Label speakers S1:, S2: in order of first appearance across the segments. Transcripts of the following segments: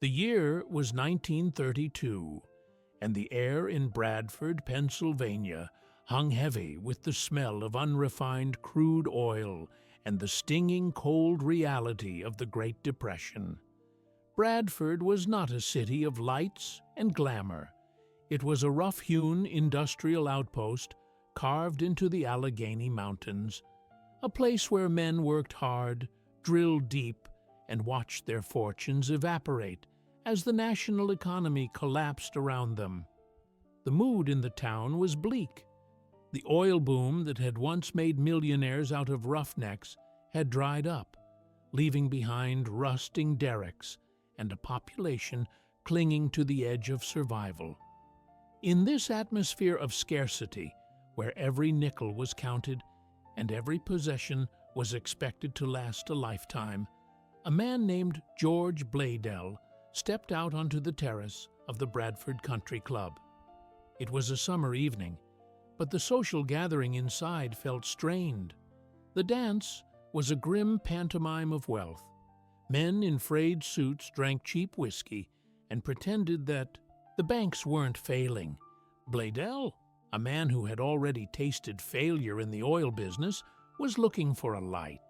S1: The year was 1932, and the air in Bradford, Pennsylvania, hung heavy with the smell of unrefined crude oil and the stinging cold reality of the Great Depression. Bradford was not a city of lights and glamour. It was a rough-hewn industrial outpost carved into the Allegheny Mountains, a place where men worked hard, drilled deep, and watched their fortunes evaporate as the national economy collapsed around them. The mood in the town was bleak. The oil boom that had once made millionaires out of roughnecks had dried up, leaving behind rusting derricks and a population clinging to the edge of survival. In this atmosphere of scarcity, where every nickel was counted and every possession was expected to last a lifetime, a man named George Blaisdell stepped out onto the terrace of the Bradford Country Club. It was a summer evening, but the social gathering inside felt strained. The dance was a grim pantomime of wealth. Men in frayed suits drank cheap whiskey and pretended that the banks weren't failing. Blaisdell, a man who had already tasted failure in the oil business, was looking for a light.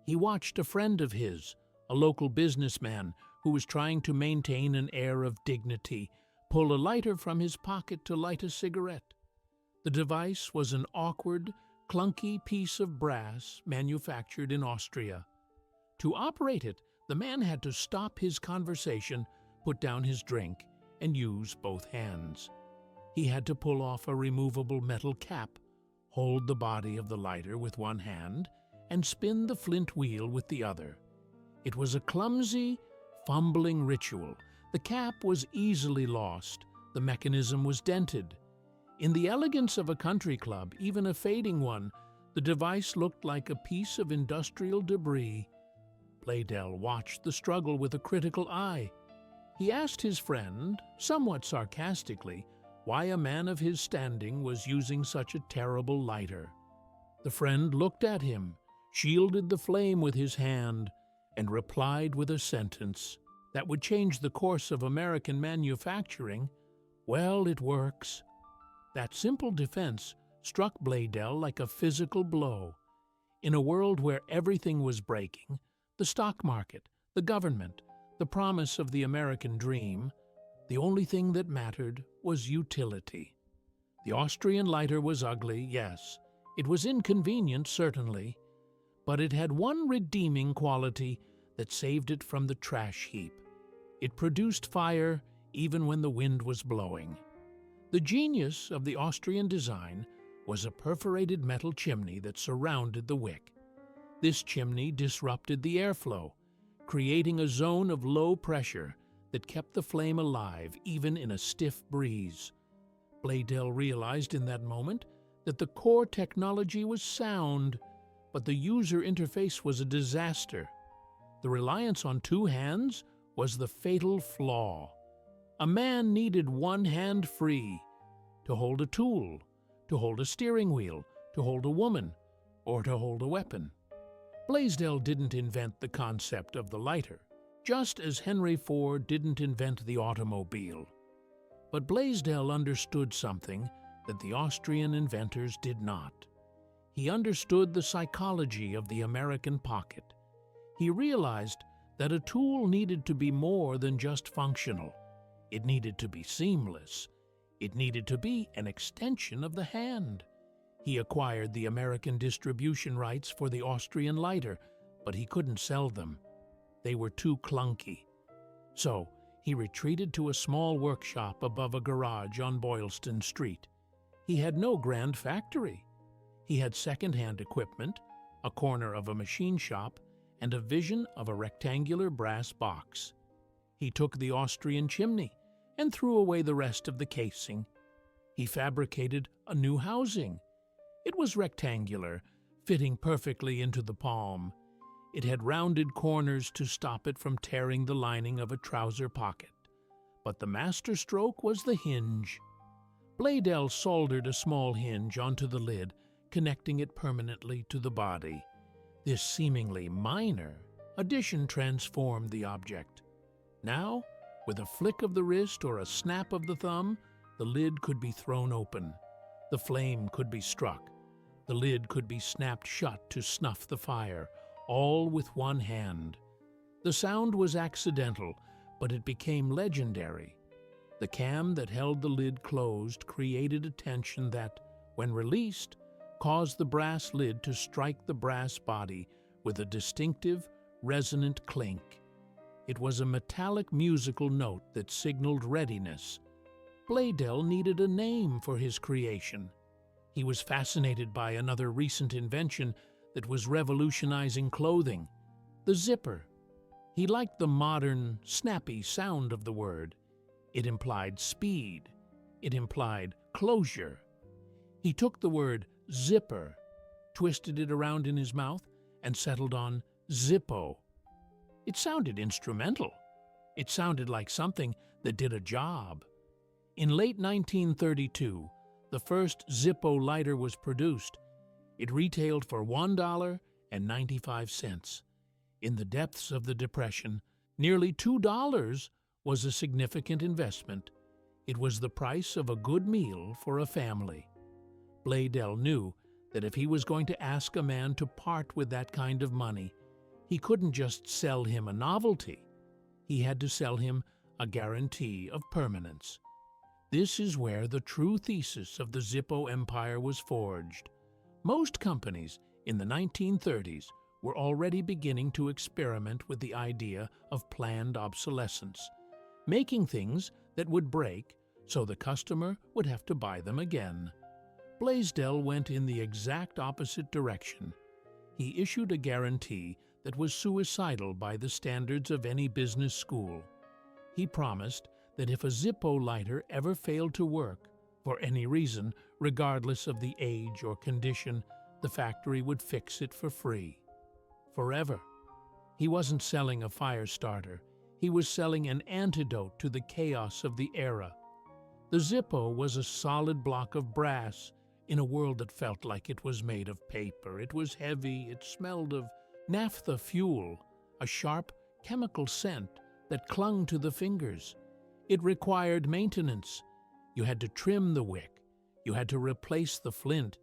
S1: He watched a friend of his, a local businessman who was trying to maintain an air of dignity, pull a lighter from his pocket to light a cigarette. The device was an awkward, clunky piece of brass manufactured in Austria. To operate it, the man had to stop his conversation, put down his drink, and use both hands. He had to pull off a removable metal cap, hold the body of the lighter with one hand, and spin the flint wheel with the other. It was a clumsy, fumbling ritual. The cap was easily lost. The mechanism was dented. In the elegance of a country club, even a fading one, the device looked like a piece of industrial debris. Blaisdell watched the struggle with a critical eye. He asked his friend, somewhat sarcastically, why a man of his standing was using such a terrible lighter. The friend looked at him, shielded the flame with his hand, and replied with a sentence that would change the course of American manufacturing, "Well, it works." That simple defense struck Blaisdell like a physical blow. In a world where everything was breaking, the stock market, the government, the promise of the American dream, the only thing that mattered was utility. The Austrian lighter was ugly, yes. It was inconvenient, certainly. But it had one redeeming quality that saved it from the trash heap. It produced fire even when the wind was blowing. The genius of the Austrian design was a perforated metal chimney that surrounded the wick. This chimney disrupted the airflow, creating a zone of low pressure that kept the flame alive even in a stiff breeze. Blaisdell realized in that moment that the core technology was sound, but the user interface was a disaster. The reliance on two hands was the fatal flaw. A man needed one hand free to hold a tool, to hold a steering wheel, to hold a woman, or to hold a weapon. Blaisdell didn't invent the concept of the lighter, just as Henry Ford didn't invent the automobile. But Blaisdell understood something that the Austrian inventors did not. He understood the psychology of the American pocket. He realized that a tool needed to be more than just functional. It needed to be seamless. It needed to be an extension of the hand. He acquired the American distribution rights for the Austrian lighter, but he couldn't sell them. They were too clunky. So he retreated to a small workshop above a garage on Boylston Street. He had no grand factory. He had second-hand equipment, a corner of a machine shop, and a vision of a rectangular brass box. He took the Austrian chimney and threw away the rest of the casing. He fabricated a new housing. It was rectangular, fitting perfectly into the palm. It had rounded corners to stop it from tearing the lining of a trouser pocket. But the masterstroke was the hinge. Blaisdell soldered a small hinge onto the lid, connecting it permanently to the body. This seemingly minor addition transformed the object. Now, With a flick of the wrist or a snap of the thumb, the lid could be thrown open. The flame could be struck. The lid could be snapped shut to snuff the fire, all with one hand. The sound was accidental, but it became legendary. The cam that held the lid closed created a tension that, when released, caused the brass lid to strike the brass body with a distinctive, resonant clink. It was a metallic musical note that signaled readiness. Blaisdell needed a name for his creation. He was fascinated by another recent invention that was revolutionizing clothing, the zipper. He liked the modern, snappy sound of the word. It implied speed. It implied closure. He took the word zipper, twisted it around in his mouth, and settled on Zippo. It sounded instrumental. It sounded like something that did a job. In late 1932, the first Zippo lighter was produced. It retailed for $1.95. In the depths of the Depression, nearly $2 was a significant investment. It was the price of a good meal for a family. Blaisdell knew that if he was going to ask a man to part with that kind of money, he couldn't just sell him a novelty. He had to sell him a guarantee of permanence. This is where the true thesis of the Zippo empire was forged. Most companies in the 1930s were already beginning to experiment with the idea of planned obsolescence, making things that would break so the customer would have to buy them again. Blaisdell went in the exact opposite direction. He issued a guarantee that was suicidal by the standards of any business school. He promised that if a Zippo lighter ever failed to work, for any reason, regardless of the age or condition, the factory would fix it for free. Forever. He wasn't selling a fire starter. He was selling an antidote to the chaos of the era. The Zippo was a solid block of brass in a world that felt like it was made of paper. It was heavy. It smelled of naphtha fuel, a sharp chemical scent that clung to the fingers. It required maintenance. You had to trim the wick. You had to replace the flint.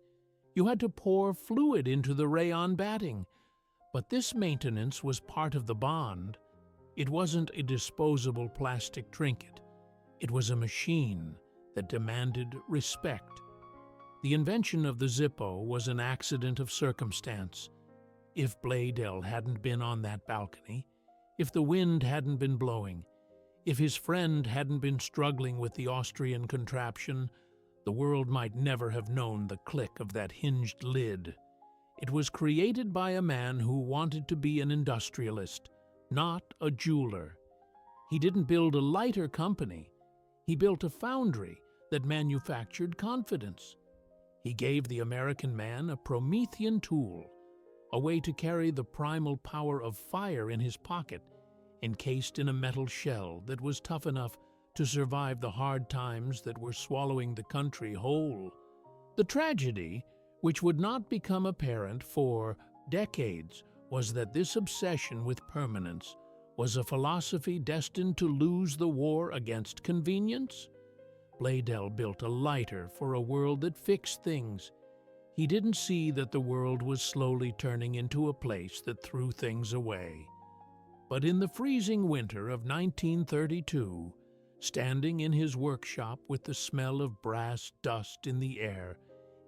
S1: You had to pour fluid into the rayon batting. But this maintenance was part of the bond. It wasn't a disposable plastic trinket. It was a machine that demanded respect. The invention of the Zippo was an accident of circumstance. If Blaisdell hadn't been on that balcony, if the wind hadn't been blowing, if his friend hadn't been struggling with the Austrian contraption, the world might never have known the click of that hinged lid. It was created by a man who wanted to be an industrialist, not a jeweler. He didn't build a lighter company. He built a foundry that manufactured confidence. He gave the American man a Promethean tool, a way to carry the primal power of fire in his pocket, encased in a metal shell that was tough enough to survive the hard times that were swallowing the country whole. The tragedy, which would not become apparent for decades, was that this obsession with permanence was a philosophy destined to lose the war against convenience. Blaisdell built a lighter for a world that fixed things. He didn't see that the world was slowly turning into a place that threw things away. But in the freezing winter of 1932, standing in his workshop with the smell of brass dust in the air,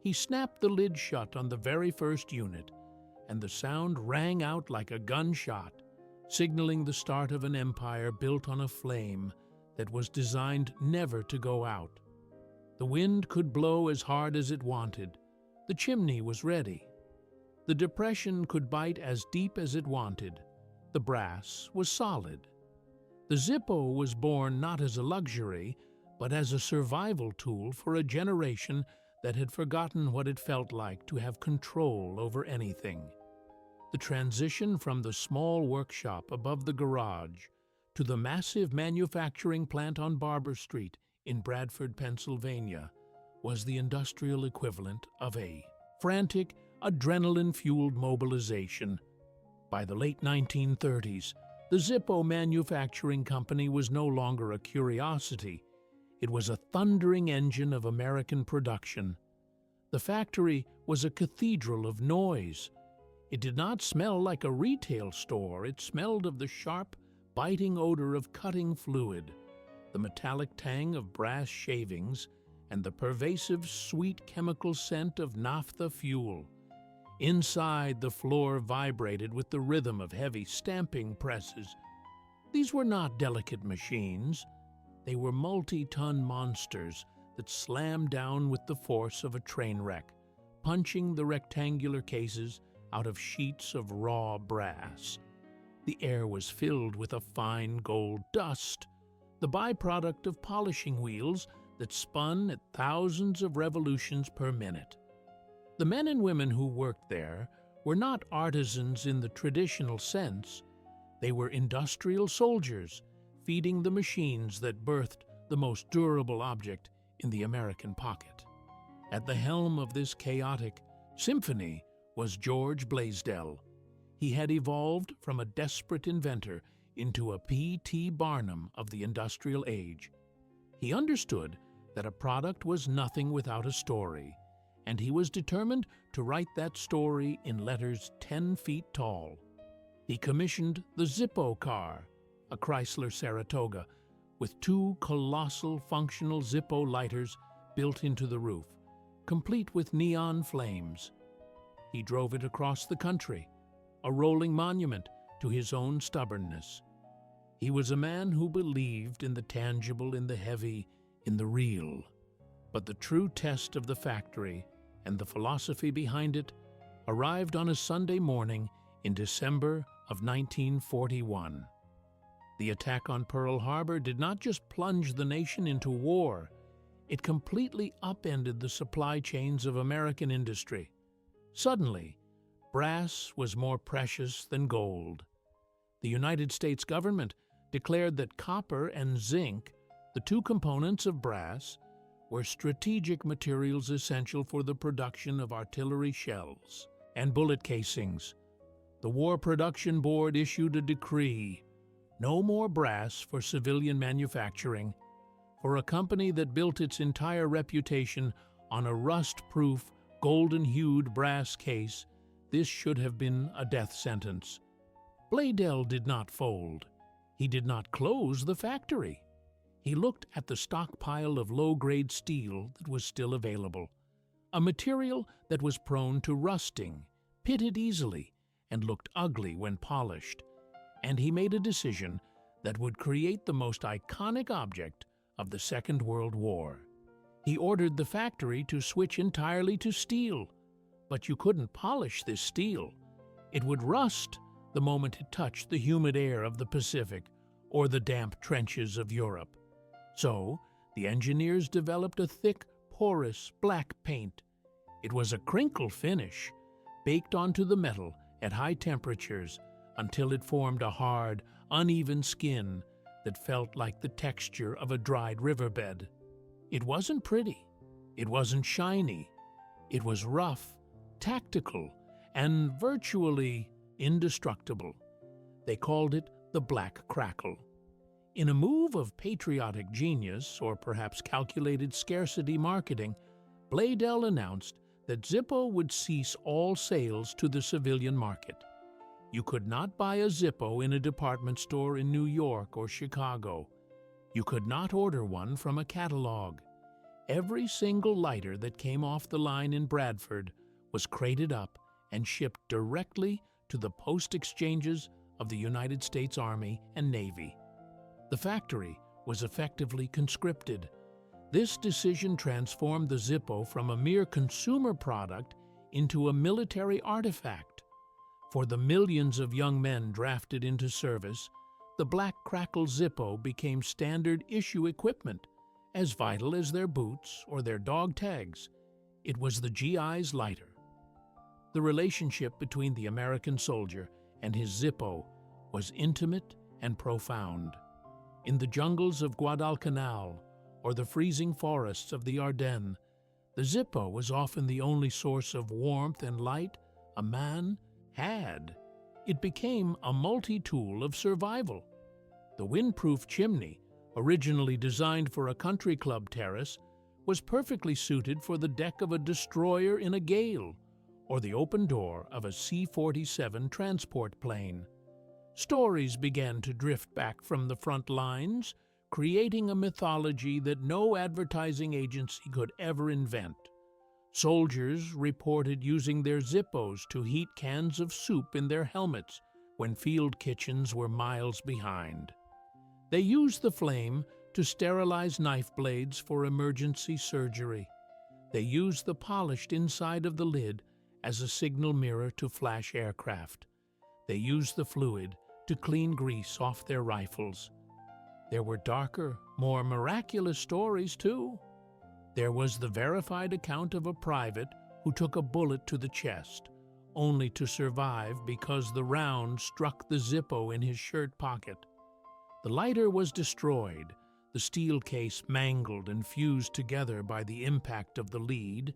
S1: he snapped the lid shut on the very first unit, and the sound rang out like a gunshot, signaling the start of an empire built on a flame that was designed never to go out. The wind could blow as hard as it wanted. The chimney was ready. The depression could bite as deep as it wanted. The brass was solid. The Zippo was born not as a luxury, but as a survival tool for a generation that had forgotten what it felt like to have control over anything. The transition from the small workshop above the garage to the massive manufacturing plant on Barber Street in Bradford, Pennsylvania, was the industrial equivalent of a frantic, adrenaline-fueled mobilization. By the late 1930s, The Zippo Manufacturing Company was no longer a curiosity. It was a thundering engine of American production. The factory was a cathedral of noise. It did not smell like a retail store. It smelled of the sharp, biting odor of cutting fluid, the metallic tang of brass shavings, and the pervasive, sweet chemical scent of naphtha fuel. Inside, the floor vibrated with the rhythm of heavy stamping presses. These were not delicate machines. They were multi-ton monsters that slammed down with the force of a train wreck, punching the rectangular cases out of sheets of raw brass. The air was filled with a fine gold dust, the byproduct of polishing wheels that spun at thousands of revolutions per minute. The men and women who worked there were not artisans in the traditional sense. They were industrial soldiers, feeding the machines that birthed the most durable object in the American pocket. At the helm of this chaotic symphony was George Blaisdell. He had evolved from a desperate inventor into a P.T. Barnum of the industrial age. He understood that a product was nothing without a story, and he was determined to write that story in letters 10 feet tall. He commissioned the Zippo car, a Chrysler Saratoga, with 2 colossal functional Zippo lighters built into the roof, complete with neon flames. He drove it across the country, a rolling monument to his own stubbornness. He was a man who believed in the tangible, in the heavy, in the real. But the true test of the factory and the philosophy behind it arrived on a Sunday morning in December of 1941. The attack on Pearl Harbor did not just plunge the nation into war, it completely upended the supply chains of American industry. Suddenly, brass was more precious than gold. The United States government declared that copper and zinc, the 2 components of brass, were strategic materials essential for the production of artillery shells and bullet casings. The War Production Board issued a decree: no more brass for civilian manufacturing. For a company that built its entire reputation on a rust-proof, golden-hued brass case, this should have been a death sentence. Blaisdell did not fold. He did not close the factory. He looked at the stockpile of low-grade steel that was still available, a material that was prone to rusting, pitted easily, and looked ugly when polished, and he made a decision that would create the most iconic object of the Second World War. He ordered the factory to switch entirely to steel, but you couldn't polish this steel. It would rust the moment it touched the humid air of the Pacific or the damp trenches of Europe. So, the engineers developed a thick, porous black paint. It was a crinkle finish, baked onto the metal at high temperatures until it formed a hard, uneven skin that felt like the texture of a dried riverbed. It wasn't pretty. It wasn't shiny. It was rough, tactical, and virtually indestructible. They called it the Black Crackle. In a move of patriotic genius, or perhaps calculated scarcity marketing, Blaisdell announced that Zippo would cease all sales to the civilian market. You could not buy a Zippo in a department store in New York or Chicago. You could not order one from a catalog. Every single lighter that came off the line in Bradford was crated up and shipped directly to the post exchanges of the United States Army and Navy. The factory was effectively conscripted. This decision transformed the Zippo from a mere consumer product into a military artifact. For the millions of young men drafted into service, the Black Crackle Zippo became standard issue equipment, as vital as their boots or their dog tags. It was the GI's lighter. The relationship between the American soldier and his Zippo was intimate and profound. In the jungles of Guadalcanal or the freezing forests of the Ardennes, the Zippo was often the only source of warmth and light a man had. it became a multi-tool of survival. The windproof chimney, originally designed for a country club terrace, was perfectly suited for the deck of a destroyer in a gale or the open door of a C-47 transport plane. Stories began to drift back from the front lines, creating a mythology that no advertising agency could ever invent. Soldiers reported using their Zippos to heat cans of soup in their helmets when field kitchens were miles behind. They used the flame to sterilize knife blades for emergency surgery. They used the polished inside of the lid as a signal mirror to flash aircraft. They used the fluid to clean grease off their rifles. There were darker, more miraculous stories, too. There was the verified account of a private who took a bullet to the chest, only to survive because the round struck the Zippo in his shirt pocket. The lighter was destroyed, the steel case mangled and fused together by the impact of the lead,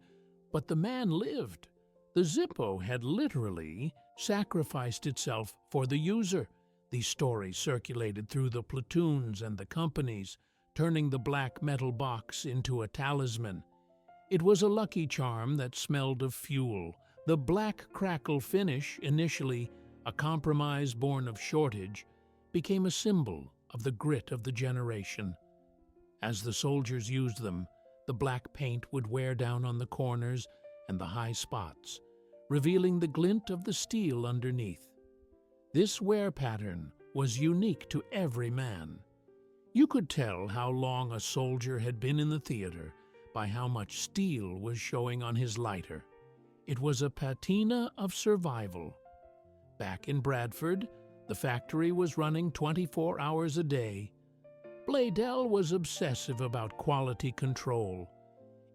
S1: but the man lived. The Zippo had literally sacrificed itself for the user. These stories circulated through the platoons and the companies, turning the black metal box into a talisman. It was a lucky charm that smelled of fuel. The Black Crackle finish, initially a compromise born of shortage, became a symbol of the grit of the generation. As the soldiers used them, the black paint would wear down on the corners and the high spots, revealing the glint of the steel underneath. This wear pattern was unique to every man. You could tell how long a soldier had been in the theater by how much steel was showing on his lighter. It was a patina of survival. Back in Bradford, the factory was running 24 hours a day. Blaisdell was obsessive about quality control.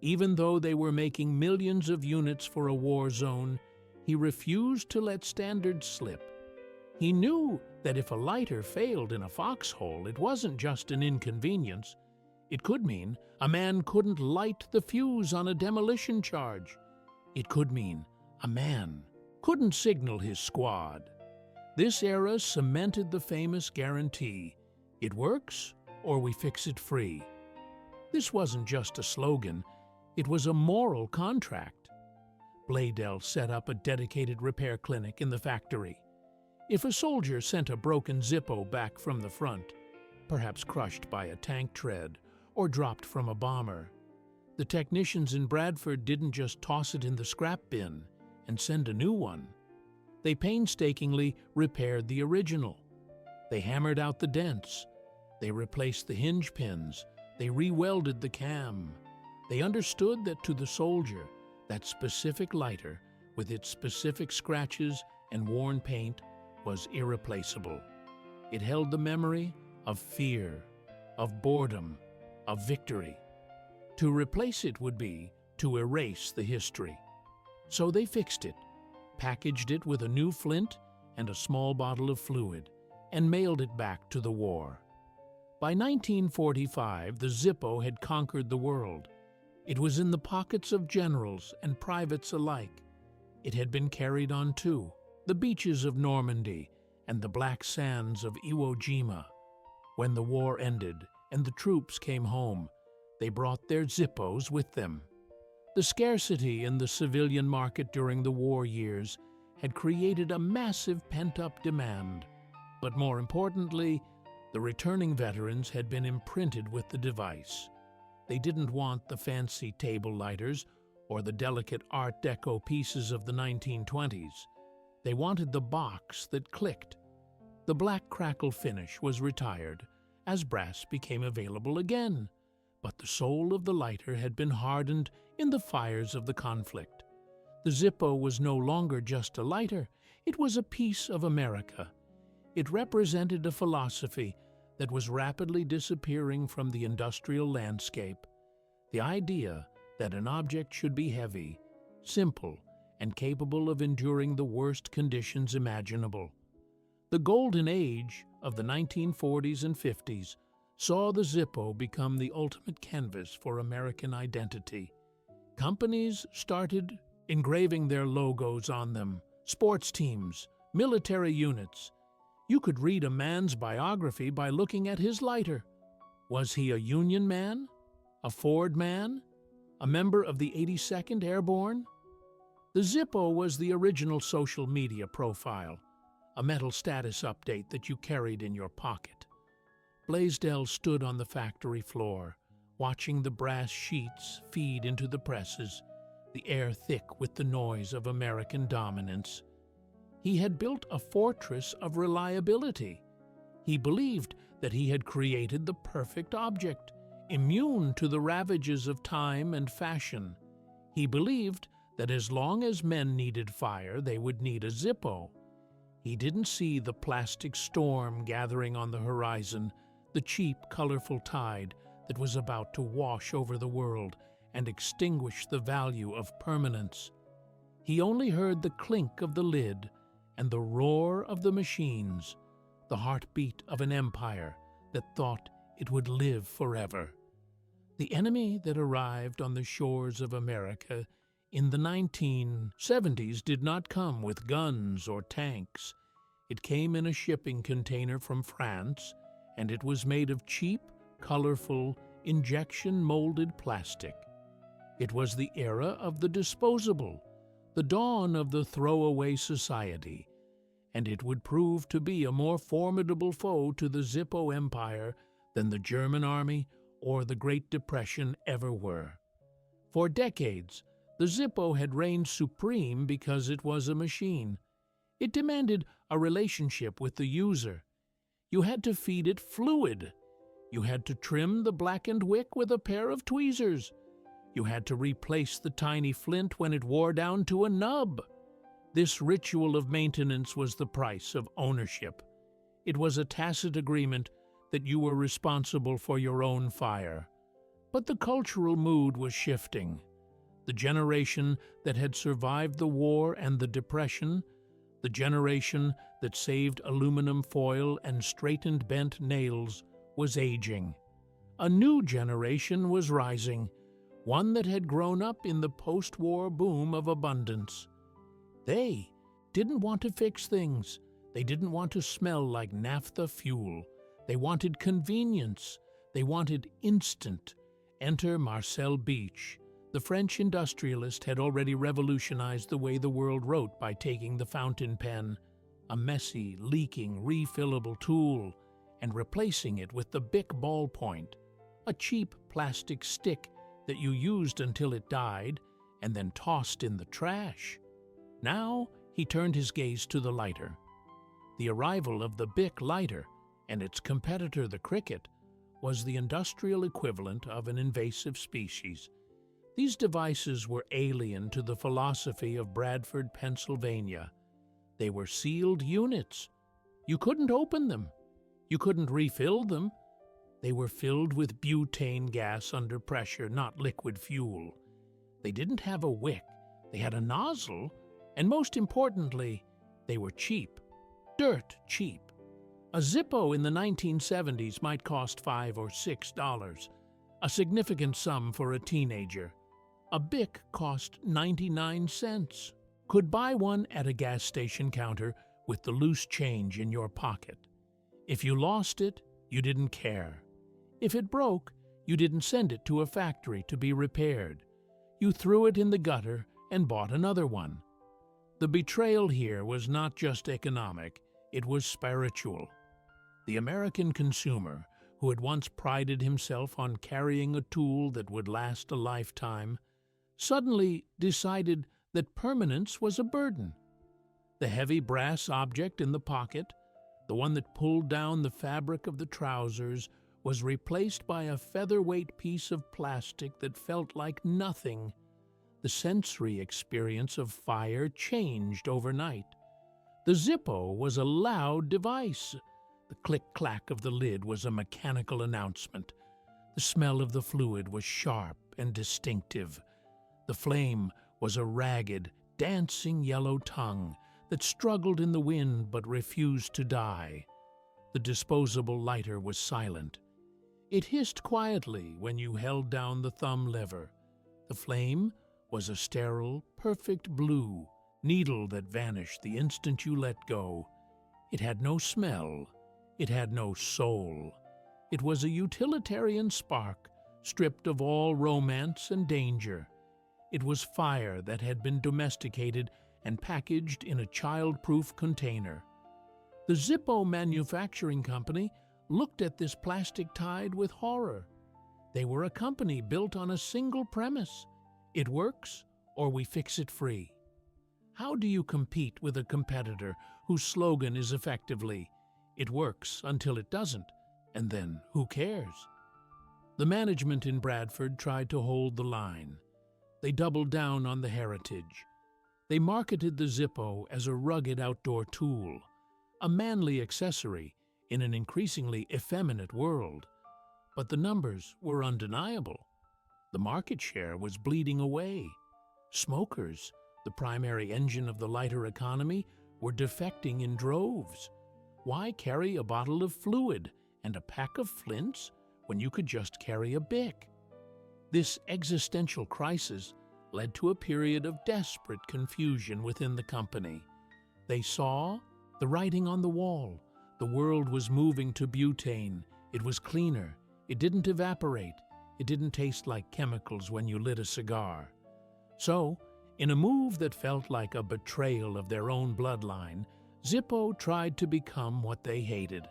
S1: Even though they were making millions of units for a war zone, he refused to let standards slip. He knew that if a lighter failed in a foxhole, it wasn't just an inconvenience. It could mean a man couldn't light the fuse on a demolition charge. It could mean a man couldn't signal his squad. This era cemented the famous guarantee: it works or we fix it free. This wasn't just a slogan, it was a moral contract. Blaisdell set up a dedicated repair clinic in the factory. If a soldier sent a broken Zippo back from the front, perhaps crushed by a tank tread or dropped from a bomber, the technicians in Bradford didn't just toss it in the scrap bin and send a new one. They painstakingly repaired the original. They hammered out the dents. They replaced the hinge pins. They re-welded the cam. They understood that to the soldier, that specific lighter, with its specific scratches and worn paint, was irreplaceable. It held the memory of fear, of boredom, of victory. To replace it would be to erase the history. So they fixed it, packaged it with a new flint and a small bottle of fluid, and mailed it back to the war. By 1945, the Zippo had conquered the world. It was in the pockets of generals and privates alike. It had been carried on, too, the beaches of Normandy and the black sands of Iwo Jima. When the war ended and the troops came home, they brought their Zippos with them. The scarcity in the civilian market during the war years had created a massive pent-up demand. But more importantly, the returning veterans had been imprinted with the device. They didn't want the fancy table lighters or the delicate Art Deco pieces of the 1920s. They wanted the box that clicked. The Black Crackle finish was retired as brass became available again, but the soul of the lighter had been hardened in the fires of the conflict. The Zippo was no longer just a lighter, it was a piece of America. It represented a philosophy that was rapidly disappearing from the industrial landscape. The idea that an object should be heavy, simple, and capable of enduring the worst conditions imaginable. The golden age of the 1940s and 50s saw the Zippo become the ultimate canvas for American identity. Companies started engraving their logos on them. Sports teams, military units. You could read a man's biography by looking at his lighter. Was he a Union man? A Ford man? A member of the 82nd Airborne? The Zippo was the original social media profile, a metal status update that you carried in your pocket. Blaisdell stood on the factory floor, watching the brass sheets feed into the presses, the air thick with the noise of American dominance. He had built a fortress of reliability. He believed that he had created the perfect object, immune to the ravages of time and fashion. He believed that as long as men needed fire, they would need a Zippo. He didn't see the plastic storm gathering on the horizon, the cheap, colorful tide that was about to wash over the world and extinguish the value of permanence. He only heard the clink of the lid and the roar of the machines, the heartbeat of an empire that thought it would live forever. The enemy that arrived on the shores of America in the 1970s did not come with guns or tanks. It came in a shipping container from France, and it was made of cheap, colorful, injection-molded plastic. It was the era of the disposable, the dawn of the throwaway society, and it would prove to be a more formidable foe to the Zippo Empire than the German Army or the Great Depression ever were. For decades, the Zippo had reigned supreme because it was a machine. It demanded a relationship with the user. You had to feed it fluid. You had to trim the blackened wick with a pair of tweezers. You had to replace the tiny flint when it wore down to a nub. This ritual of maintenance was the price of ownership. It was a tacit agreement that you were responsible for your own fire. But the cultural mood was shifting. The generation that had survived the war and the Depression, the generation that saved aluminum foil and straightened bent nails, was aging. A new generation was rising, one that had grown up in the post-war boom of abundance. They didn't want to fix things. They didn't want to smell like naphtha fuel. They wanted convenience. They wanted instant. Enter Marcel Beach. The French industrialist had already revolutionized the way the world wrote by taking the fountain pen, a messy, leaking, refillable tool, and replacing it with the Bic ballpoint, a cheap plastic stick that you used until it died and then tossed in the trash. Now he turned his gaze to the lighter. The arrival of the Bic lighter and its competitor, the cricket, was the industrial equivalent of an invasive species. These devices were alien to the philosophy of Bradford, Pennsylvania. They were sealed units. You couldn't open them. You couldn't refill them. They were filled with butane gas under pressure, not liquid fuel. They didn't have a wick. They had a nozzle, and most importantly, they were cheap. Dirt cheap. A Zippo in the 1970s might cost $5 or $6, a significant sum for a teenager. A Bic cost 99 cents. Could buy one at a gas station counter with the loose change in your pocket. If you lost it, you didn't care. If it broke, you didn't send it to a factory to be repaired. You threw it in the gutter and bought another one. The betrayal here was not just economic, it was spiritual. The American consumer, who had once prided himself on carrying a tool that would last a lifetime, suddenly decided that permanence was a burden. The heavy brass object in the pocket, the one that pulled down the fabric of the trousers, was replaced by a featherweight piece of plastic that felt like nothing. The sensory experience of fire changed overnight. The Zippo was a loud device. The click-clack of the lid was a mechanical announcement. The smell of the fluid was sharp and distinctive. The flame was a ragged, dancing yellow tongue that struggled in the wind but refused to die. The disposable lighter was silent. It hissed quietly when you held down the thumb lever. The flame was a sterile, perfect blue, needle that vanished the instant you let go. It had no smell. It had no soul. It was a utilitarian spark, stripped of all romance and danger. It was fire that had been domesticated and packaged in a child-proof container. The Zippo Manufacturing Company looked at this plastic tide with horror. They were a company built on a single premise: it works or we fix it free. How do you compete with a competitor whose slogan is effectively, "It works until it doesn't, and then who cares?" The management in Bradford tried to hold the line. They doubled down on the heritage. They marketed the Zippo as a rugged outdoor tool, a manly accessory in an increasingly effeminate world. But the numbers were undeniable. The market share was bleeding away. Smokers, the primary engine of the lighter economy, were defecting in droves. Why carry a bottle of fluid and a pack of flints when you could just carry a Bic? This existential crisis led to a period of desperate confusion within the company. They saw the writing on the wall. The world was moving to butane. It was cleaner. It didn't evaporate. It didn't taste like chemicals when you lit a cigar. So, in a move that felt like a betrayal of their own bloodline, Zippo tried to become what they hated.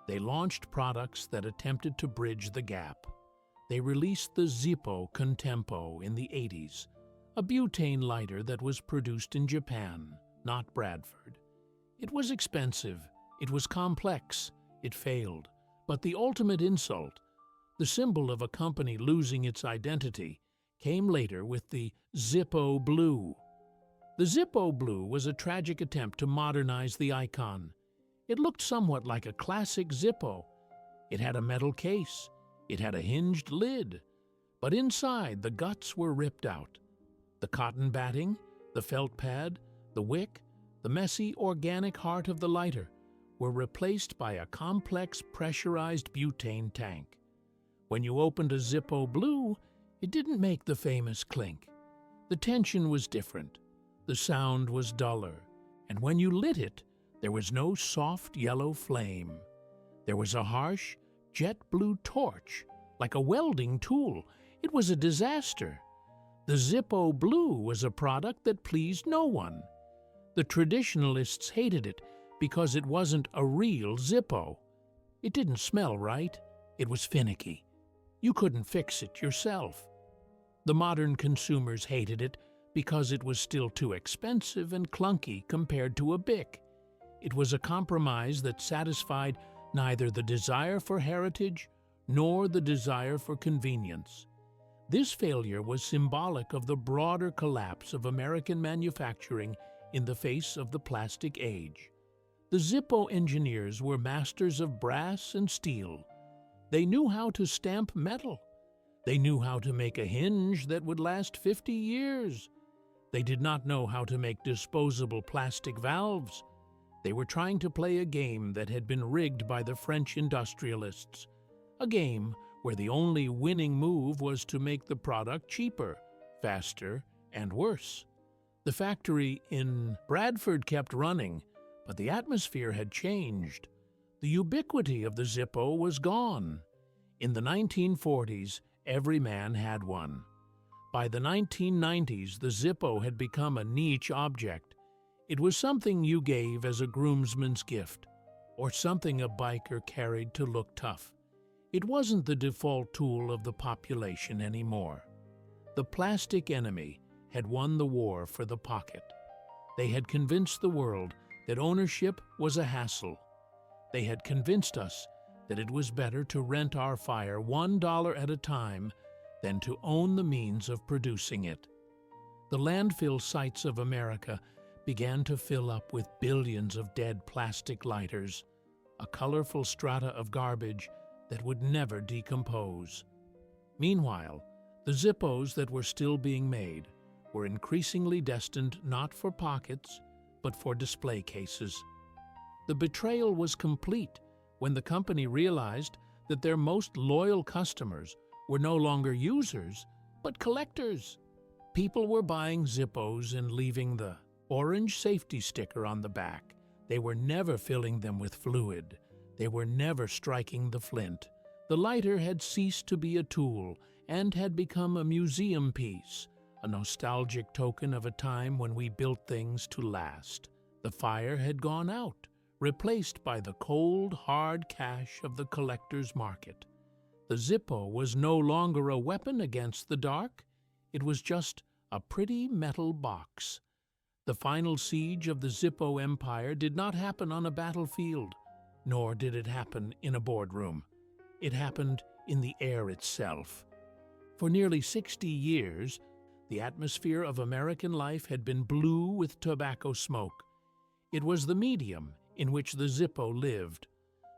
S1: They launched products that attempted to bridge the gap. They released the Zippo Contempo in the 80s, a butane lighter that was produced in Japan, not Bradford. It was expensive, it was complex, it failed. But the ultimate insult, the symbol of a company losing its identity, came later with the Zippo Blue. The Zippo Blue was a tragic attempt to modernize the icon. It looked somewhat like a classic Zippo. It had a metal case. It had a hinged lid. But inside, the guts were ripped out. The cotton batting, the felt pad, the wick, the messy organic heart of the lighter were replaced by a complex pressurized butane tank. When you opened a Zippo Blue, it didn't make the famous clink. The tension was different. The sound was duller. And when you lit it, there was no soft yellow flame. There was a harsh, jet blue torch, like a welding tool. It was a disaster. The Zippo Blue was a product that pleased no one. The traditionalists hated it because it wasn't a real Zippo. It didn't smell right. It was finicky. You couldn't fix it yourself. The modern consumers hated it because it was still too expensive and clunky compared to a Bic. It was a compromise that satisfied neither the desire for heritage nor the desire for convenience. This failure was symbolic of the broader collapse of American manufacturing in the face of the plastic age. The Zippo engineers were masters of brass and steel. They knew how to stamp metal. They knew how to make a hinge that would last 50 years. They did not know how to make disposable plastic valves. They were trying to play a game that had been rigged by the French industrialists, a game where the only winning move was to make the product cheaper, faster, and worse. The factory in Bradford kept running, but the atmosphere had changed. The ubiquity of the Zippo was gone. In the 1940s, every man had one. By the 1990s, the Zippo had become a niche object. It was something you gave as a groomsman's gift, or something a biker carried to look tough. It wasn't the default tool of the population anymore. The plastic enemy had won the war for the pocket. They had convinced the world that ownership was a hassle. They had convinced us that it was better to rent our fire $1 at a time than to own the means of producing it. The landfill sites of America began to fill up with billions of dead plastic lighters, a colorful strata of garbage that would never decompose. Meanwhile, the Zippos that were still being made were increasingly destined not for pockets, but for display cases. The betrayal was complete when the company realized that their most loyal customers were no longer users, but collectors. People were buying Zippos and leaving the orange safety sticker on the back. They were never filling them with fluid. They were never striking the flint. The lighter had ceased to be a tool and had become a museum piece, a nostalgic token of a time when we built things to last. The fire had gone out, replaced by the cold, hard cash of the collector's market. The Zippo was no longer a weapon against the dark. It was just a pretty metal box. The final siege of the Zippo empire did not happen on a battlefield, nor did it happen in a boardroom. It happened in the air itself. For nearly 60 years, the atmosphere of American life had been blue with tobacco smoke. It was the medium in which the Zippo lived.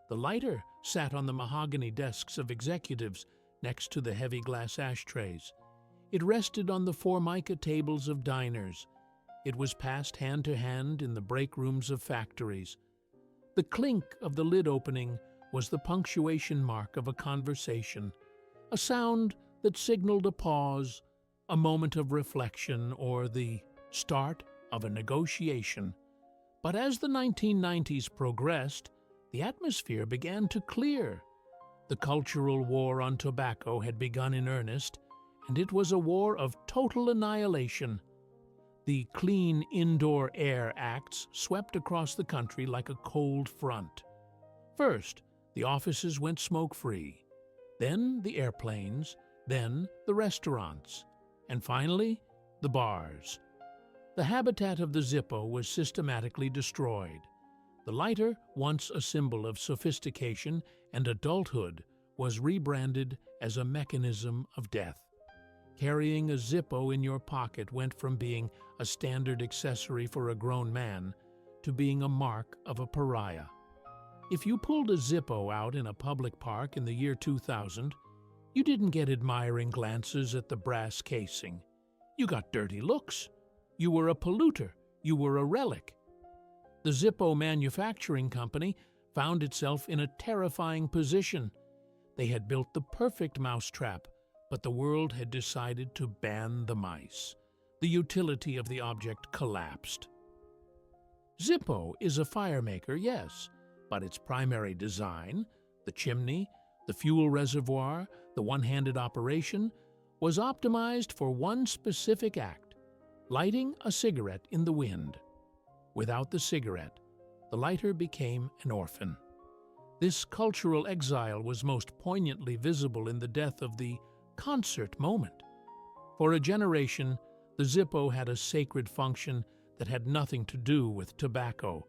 S1: The lighter sat on the mahogany desks of executives next to the heavy glass ashtrays. It rested on the formica tables of diners. It was passed hand to hand in the break rooms of factories. The clink of the lid opening was the punctuation mark of a conversation, a sound that signaled a pause, a moment of reflection, or the start of a negotiation. But as the 1990s progressed, the atmosphere began to clear. The cultural war on tobacco had begun in earnest, and it was a war of total annihilation. The Clean Indoor Air Acts swept across the country like a cold front. First, the offices went smoke-free, then the airplanes, then the restaurants, and finally, the bars. The habitat of the Zippo was systematically destroyed. The lighter, once a symbol of sophistication and adulthood, was rebranded as a mechanism of death. Carrying a Zippo in your pocket went from being a standard accessory for a grown man to being a mark of a pariah. If you pulled a Zippo out in a public park in the year 2000, you didn't get admiring glances at the brass casing. You got dirty looks. You were a polluter. You were a relic. The Zippo Manufacturing Company found itself in a terrifying position. They had built the perfect mousetrap, but the world had decided to ban the mice. The utility of the object collapsed. Zippo is a firemaker, yes, but its primary design, the chimney, the fuel reservoir, the one-handed operation, was optimized for one specific act: lighting a cigarette in the wind. Without the cigarette, the lighter became an orphan. This cultural exile was most poignantly visible in the death of the concert moment. For a generation, the Zippo had a sacred function that had nothing to do with tobacco.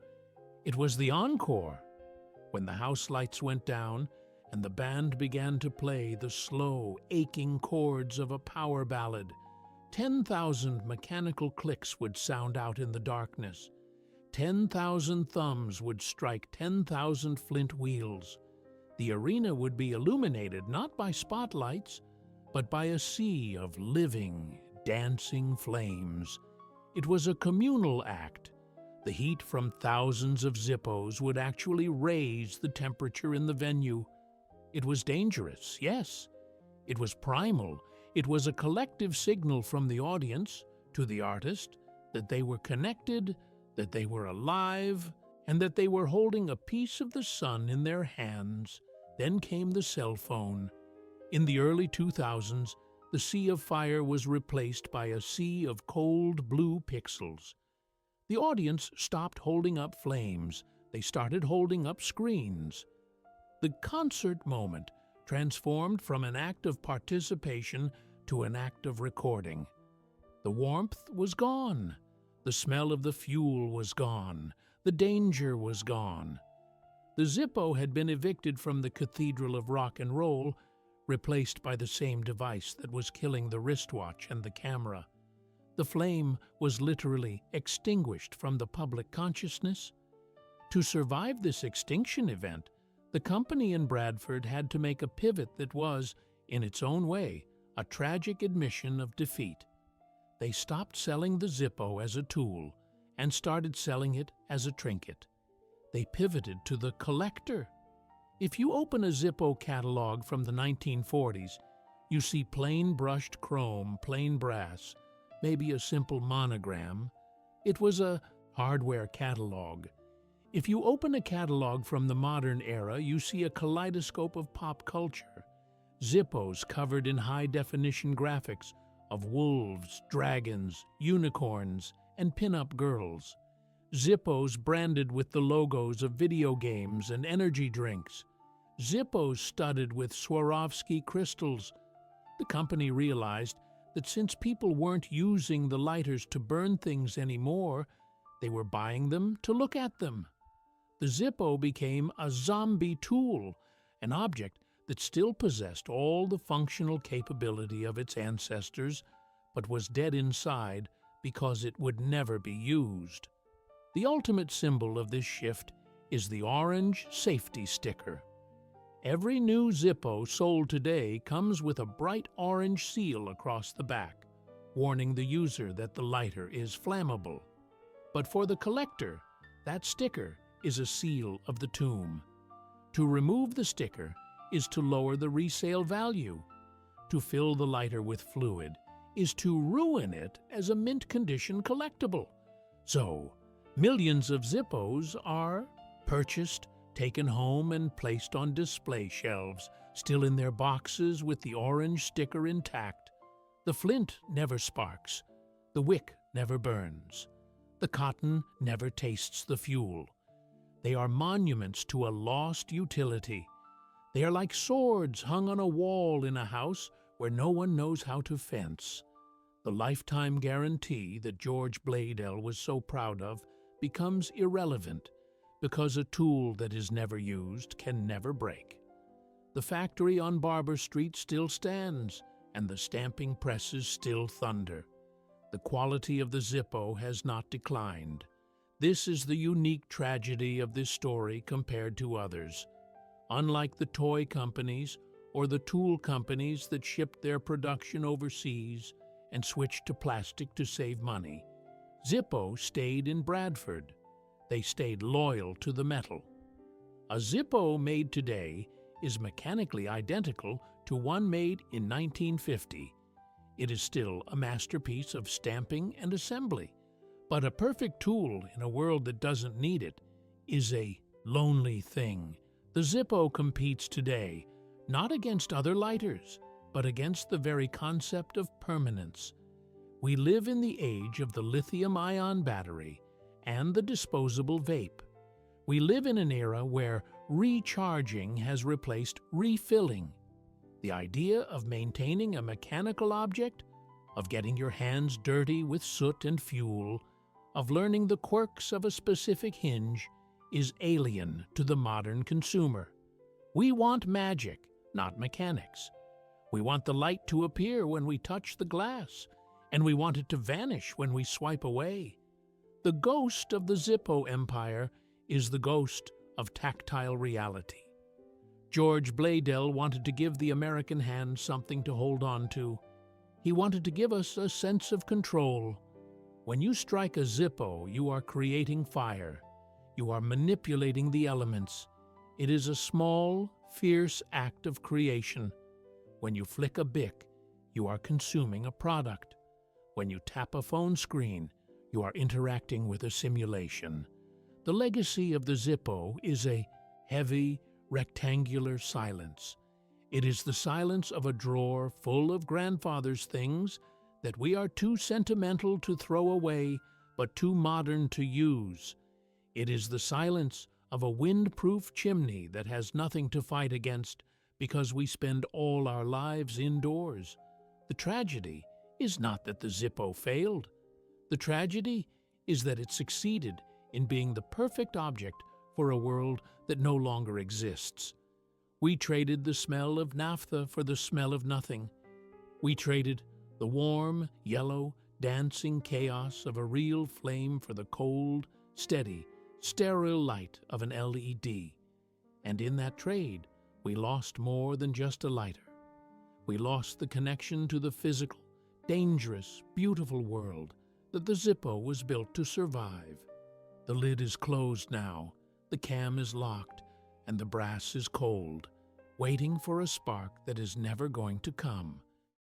S1: It was the encore. When the house lights went down and the band began to play the slow, aching chords of a power ballad, 10,000 mechanical clicks would sound out in the darkness. 10,000 thumbs would strike 10,000 flint wheels. The arena would be illuminated not by spotlights, but by a sea of living, dancing flames. It was a communal act. The heat from thousands of Zippos would actually raise the temperature in the venue. It was dangerous, yes. It was primal. It was a collective signal from the audience to the artist that they were connected, that they were alive, and that they were holding a piece of the sun in their hands. Then came the cell phone. In the early 2000s, the sea of fire was replaced by a sea of cold blue pixels. The audience stopped holding up flames. They started holding up screens. The concert moment transformed from an act of participation to an act of recording. The warmth was gone. The smell of the fuel was gone. The danger was gone. The Zippo had been evicted from the cathedral of rock and roll, replaced by the same device that was killing the wristwatch and the camera. The flame was literally extinguished from the public consciousness. To survive this extinction event, the company in Bradford had to make a pivot that was, in its own way, a tragic admission of defeat. They stopped selling the Zippo as a tool and started selling it as a trinket. They pivoted to the collector. If you open a Zippo catalog from the 1940s, you see plain brushed chrome, plain brass, maybe a simple monogram. It was a hardware catalog. If you open a catalog from the modern era, you see a kaleidoscope of pop culture. Zippos covered in high-definition graphics of wolves, dragons, unicorns, and pin-up girls. Zippos branded with the logos of video games and energy drinks. Zippos studded with Swarovski crystals. The company realized that since people weren't using the lighters to burn things anymore, they were buying them to look at them. The Zippo became a zombie tool, an object that still possessed all the functional capability of its ancestors, but was dead inside because it would never be used. The ultimate symbol of this shift is the orange safety sticker. Every new Zippo sold today comes with a bright orange seal across the back, warning the user that the lighter is flammable. But for the collector, that sticker is a seal of the tomb. To remove the sticker is to lower the resale value. To fill the lighter with fluid is to ruin it as a mint-condition collectible. So, millions of Zippos are purchased, taken home, and placed on display shelves, still in their boxes with the orange sticker intact. The flint never sparks. The wick never burns. The cotton never tastes the fuel. They are monuments to a lost utility. They are like swords hung on a wall in a house where no one knows how to fence. The lifetime guarantee that George Blaisdell was so proud of becomes irrelevant because a tool that is never used can never break. The factory on Barber Street still stands, and the stamping presses still thunder. The quality of the Zippo has not declined. This is the unique tragedy of this story compared to others. Unlike the toy companies or the tool companies that shipped their production overseas and switched to plastic to save money, Zippo stayed in Bradford. They stayed loyal to the metal. A Zippo made today is mechanically identical to one made in 1950. It is still a masterpiece of stamping and assembly, but a perfect tool in a world that doesn't need it is a lonely thing. The Zippo competes today not against other lighters, but against the very concept of permanence. We live in the age of the lithium-ion battery and the disposable vape. We live in an era where recharging has replaced refilling. The idea of maintaining a mechanical object, of getting your hands dirty with soot and fuel, of learning the quirks of a specific hinge, is alien to the modern consumer. We want magic, not mechanics. We want the light to appear when we touch the glass, and we want it to vanish when we swipe away. The ghost of the Zippo empire is the ghost of tactile reality. George Blaisdell wanted to give the American hand something to hold on to. He wanted to give us a sense of control. When you strike a Zippo, you are creating fire. You are manipulating the elements. It is a small, fierce act of creation. When you flick a bic, you are consuming a product. When you tap a phone screen, you are interacting with a simulation. The legacy of the Zippo is a heavy, rectangular silence. It is the silence of a drawer full of grandfather's things that we are too sentimental to throw away, but too modern to use. It is the silence of a wind-proof chimney that has nothing to fight against because we spend all our lives indoors. The tragedy is not that the Zippo failed. The tragedy is that it succeeded in being the perfect object for a world that no longer exists. We traded the smell of naphtha for the smell of nothing. We traded the warm, yellow, dancing chaos of a real flame for the cold, steady, sterile light of an LED. And in that trade, we lost more than just a lighter. We lost the connection to the physical, dangerous, beautiful world that the Zippo was built to survive. The lid is closed now, the cam is locked, and the brass is cold, waiting for a spark that is never going to come.